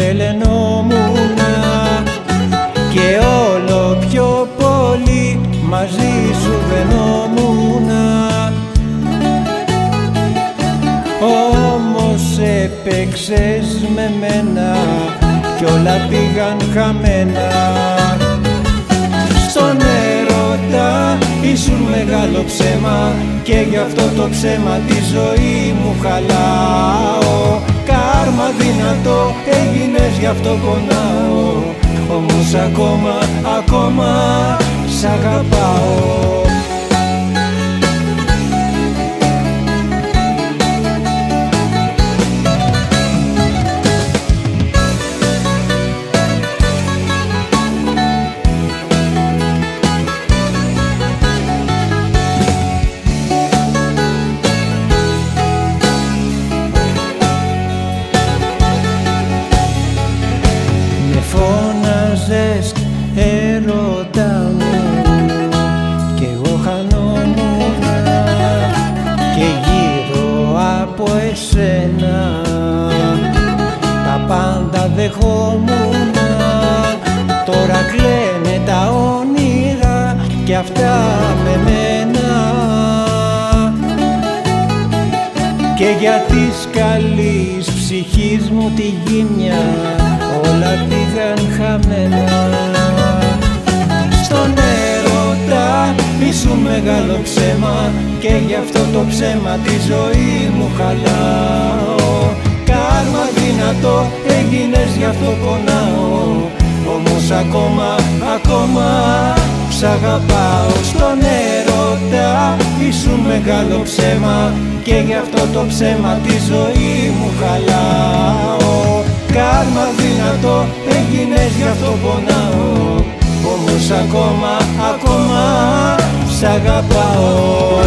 τρελαινόμουνα και όλο πιο πολύ μαζί σου βαινόμουνα. Όμως έπαιξες με μένα κι όλα πήγαν χαμένα. Στον έρωτα ήσουν μεγάλο ψέμα και γι' αυτό το ψέμα τη ζωή μου χαλάω. Κάρμα δυνατό έγινες, γι' αυτό πονάω, όμως ακόμα σ' αγαπάω. Φώναζες έρωτα μου κι εγώ χανόμουν και γύρω από εσένα τα πάντα δεχόμουν. Τώρα κλαίνε τα όνειρα κι αυτά με μένα και για της καλής ψυχής μου τη γύμνια όλα πήγαν χαμένα. Στον έρωτα ήσουν μεγάλο ψέμα και γι' αυτό το ψέμα τη ζωή μου χαλάω. Κάρμα δυνατό έγινες, γι' αυτό πονάω, όμως ακόμα σ' αγαπάω. Στον έρωτα ήσουν μεγάλο ψέμα και γι' αυτό το ψέμα τη ζωή μου χαλάω. Κάρμα δυνατό έγινες, γι' αυτό πονάω, όμως ακόμα σ' αγαπάω.